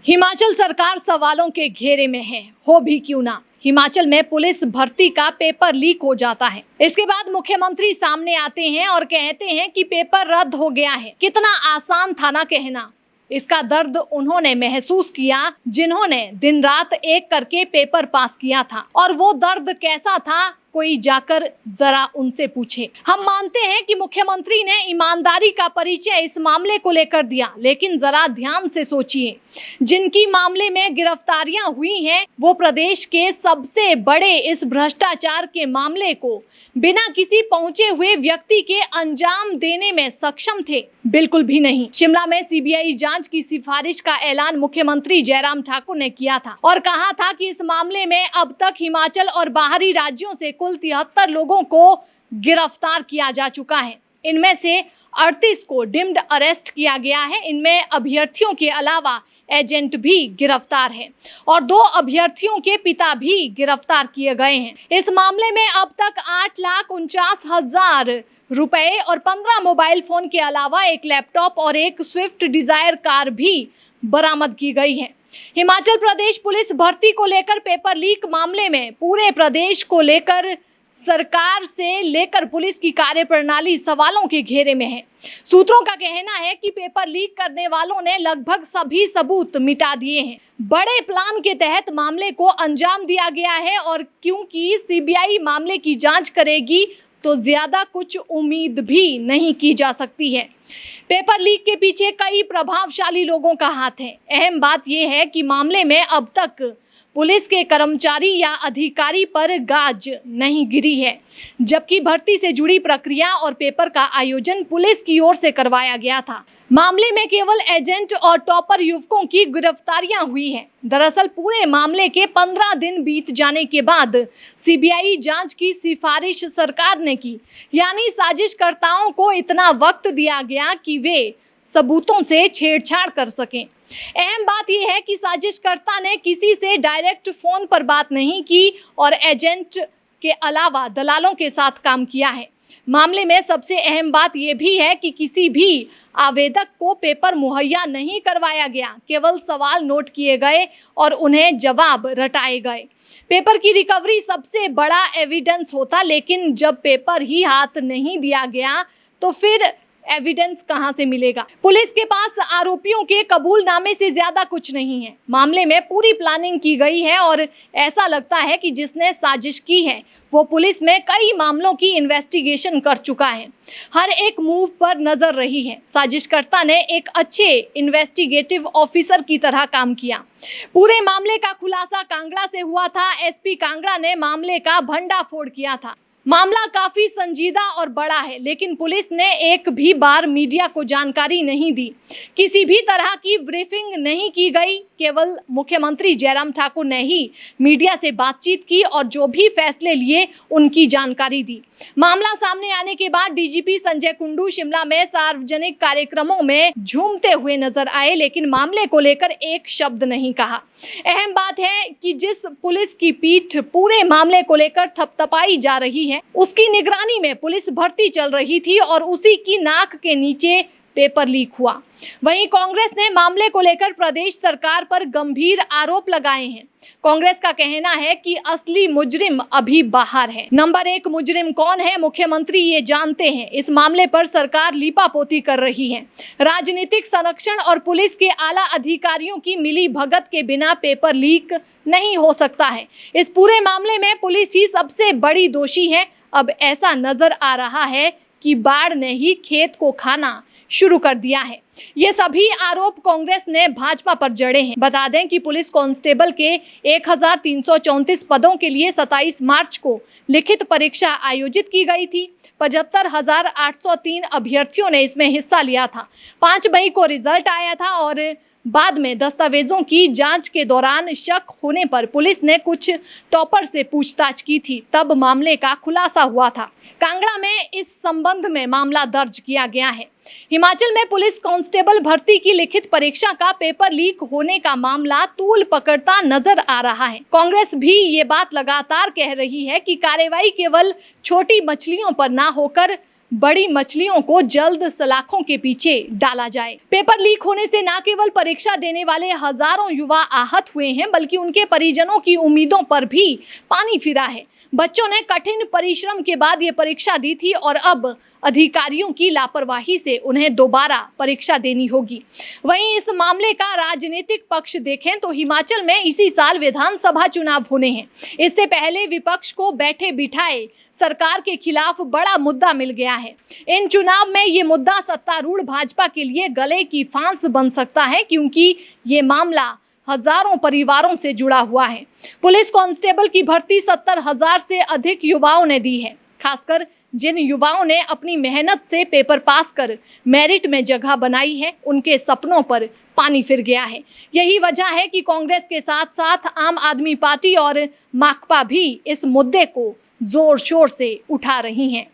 हिमाचल सरकार सवालों के घेरे में है, हो भी क्यों ना। हिमाचल में पुलिस भर्ती का पेपर लीक हो जाता है। इसके बाद मुख्यमंत्री सामने आते हैं और कहते हैं कि पेपर रद्द हो गया है। कितना आसान था ना कहना। इसका दर्द उन्होंने महसूस किया जिन्होंने दिन रात एक करके पेपर पास किया था, और वो दर्द कैसा था कोई जाकर जरा उनसे पूछे। हम मानते हैं कि मुख्यमंत्री ने ईमानदारी का परिचय इस मामले को लेकर दिया, लेकिन जरा ध्यान से सोचिए, जिनकी मामले में गिरफ्तारियां हुई हैं वो प्रदेश के सबसे बड़े इस भ्रष्टाचार के मामले को बिना किसी पहुंचे हुए व्यक्ति के अंजाम देने में सक्षम थे? बिल्कुल भी नहीं। शिमला में सीबीआई जांच की सिफारिश का ऐलान मुख्यमंत्री जयराम ठाकुर ने किया था और कहा था कि इस मामले में अब तक हिमाचल और बाहरी राज्यों से कुल 73 लोगों को गिरफ्तार किया जा चुका है। इनमें से 38 को डीम्ड अरेस्ट किया गया है। इनमें अभ्यर्थियों के अलावा एजेंट भी गिरफ्तार है और 2 अभ्यर्थियों के पिता भी गिरफ्तार किए गए हैं। इस मामले में अब तक 8,49,000 रुपए और 15 मोबाइल फोन के अलावा एक लैपटॉप और एक स्विफ्ट डिजायर कार भी बरामद की गई है। हिमाचल प्रदेश पुलिस भर्ती को लेकर पेपर लीक मामले में पूरे प्रदेश को लेकर सरकार से लेकर पुलिस की कार्यप्रणाली सवालों के घेरे में है। सूत्रों का कहना है कि पेपर लीक करने वालों ने लगभग सभी सबूत मिटा दिए हैं। बड़े प्लान के तहत मामले को अंजाम दिया गया है और क्योंकि सीबीआई मामले की जांच करेगी तो ज्यादा कुछ उम्मीद भी नहीं की जा सकती है। पेपर लीक के पीछे कई प्रभावशाली लोगों का हाथ है। अहम बात यह है कि मामले में अब तक पुलिस के कर्मचारी या अधिकारी पर गाज नहीं गिरी है, जबकि भर्ती से जुड़ी प्रक्रिया और पेपर का आयोजन पुलिस की ओर से करवाया गया था। मामले में केवल एजेंट और टॉपर युवकों की गिरफ्तारियां हुई हैं। दरअसल पूरे मामले के 15 दिन बीत जाने के बाद सीबीआई जांच की सिफारिश सरकार ने की, यानी साजिशकर्ताओं को इतना वक्त दिया गया कि वे सबूतों से छेड़छाड़ कर सकें। अहम बात यह है कि साजिशकर्ता ने किसी से डायरेक्ट फोन पर बात नहीं की और एजेंट के अलावा दलालों के साथ काम किया है। मामले में सबसे अहम बात यह भी है कि किसी भी आवेदक को पेपर मुहैया नहीं करवाया गया, केवल सवाल नोट किए गए और उन्हें जवाब रटाए गए। पेपर की रिकवरी सबसे बड़ा एविडेंस होता, लेकिन जब पेपर ही हाथ नहीं दिया गया तो फिर एविडेंस कहां से मिलेगा? पुलिस के पास आरोपियों के कबूलनामे से ज्यादा कुछ नहीं है। मामले में पूरी प्लानिंग की गई है और ऐसा लगता है कि जिसने साजिश की है वो पुलिस में कई मामलों की इन्वेस्टिगेशन कर चुका है, हर एक मूव पर नजर रही है। साजिशकर्ता ने एक अच्छे इन्वेस्टिगेटिव ऑफिसर की तरह काम किया। पूरे मामले का खुलासा कांगड़ा से हुआ था। एसपी कांगड़ा ने मामले का भंडाफोड़ किया था। मामला काफी संजीदा और बड़ा है, लेकिन पुलिस ने एक भी बार मीडिया को जानकारी नहीं दी। किसी भी तरह की ब्रीफिंग नहीं की गई। केवल मुख्यमंत्री जयराम ठाकुर ने ही मीडिया से बातचीत की और जो भी फैसले लिए उनकी जानकारी दी। मामला सामने आने के बाद डीजीपी संजय कुंडू शिमला में सार्वजनिक कार्यक्रमों में झूमते हुए नजर आए, लेकिन मामले को लेकर एक शब्द नहीं कहा। अहम बात है कि जिस पुलिस की पीठ पूरे मामले को लेकर थपथपाई जा रही है, उसकी निगरानी में पुलिस भर्ती चल रही थी और उसी की नाक के नीचे पेपर लीक हुआ। वहीं कांग्रेस ने मामले को लेकर प्रदेश सरकार पर गंभीर आरोप लगाए हैं। कांग्रेस का कहना है कि असली मुजरिम अभी बाहर है। नंबर 1 मुजरिम कौन है, मुख्यमंत्री ये जानते हैं। इस मामले पर सरकार लीपापोती कर रही है। राजनीतिक संरक्षण और पुलिस के आला अधिकारियों की मिली भगत के बिना पेपर लीक नहीं हो सकता है। इस पूरे मामले में पुलिस ही सबसे बड़ी दोषी है। अब ऐसा नजर आ रहा है कि बाढ़ ने ही खेत को खाना शुरू कर दिया है। ये सभी आरोप कांग्रेस ने भाजपा पर जड़े हैं। बता दें कि पुलिस कांस्टेबल के 1334 पदों के लिए 27 मार्च को लिखित परीक्षा आयोजित की गई थी। 75,803 अभ्यर्थियों ने इसमें हिस्सा लिया था। 5 मई को रिजल्ट आया था और बाद में दस्तावेजों की जांच के दौरान शक होने पर पुलिस ने कुछ टॉपर से पूछताछ की थी, तब मामले का खुलासा हुआ था। कांगड़ा में इस संबंध में मामला दर्ज किया गया है। हिमाचल में पुलिस कांस्टेबल भर्ती की लिखित परीक्षा का पेपर लीक होने का मामला तूल पकड़ता नजर आ रहा है। कांग्रेस भी ये बात लगातार कह रही है कि कार्रवाई केवल छोटी मछलियों पर ना होकर बड़ी मछलियों को जल्द सलाखों के पीछे डाला जाए। पेपर लीक होने से न केवल परीक्षा देने वाले हजारों युवा आहत हुए हैं, बल्कि उनके परिजनों की उम्मीदों पर भी पानी फिरा है। बच्चों ने कठिन परिश्रम के बाद ये परीक्षा दी थी और अब अधिकारियों की लापरवाही से उन्हें दोबारा परीक्षा देनी होगी। वहीं इस मामले का राजनीतिक पक्ष देखें तो हिमाचल में इसी साल विधानसभा चुनाव होने हैं। इससे पहले विपक्ष को बैठे बिठाए सरकार के खिलाफ बड़ा मुद्दा मिल गया है। इन चुनाव में ये मुद्दा सत्तारूढ़ भाजपा के लिए गले की फांस बन सकता है, क्योंकि ये मामला हजारों परिवारों से जुड़ा हुआ है। पुलिस कांस्टेबल की भर्ती 70,000 से अधिक युवाओं ने दी है। खासकर जिन युवाओं ने अपनी मेहनत से पेपर पास कर मेरिट में जगह बनाई है, उनके सपनों पर पानी फिर गया है। यही वजह है कि कांग्रेस के साथ साथ आम आदमी पार्टी और माकपा भी इस मुद्दे को जोर शोर से उठा रही हैं।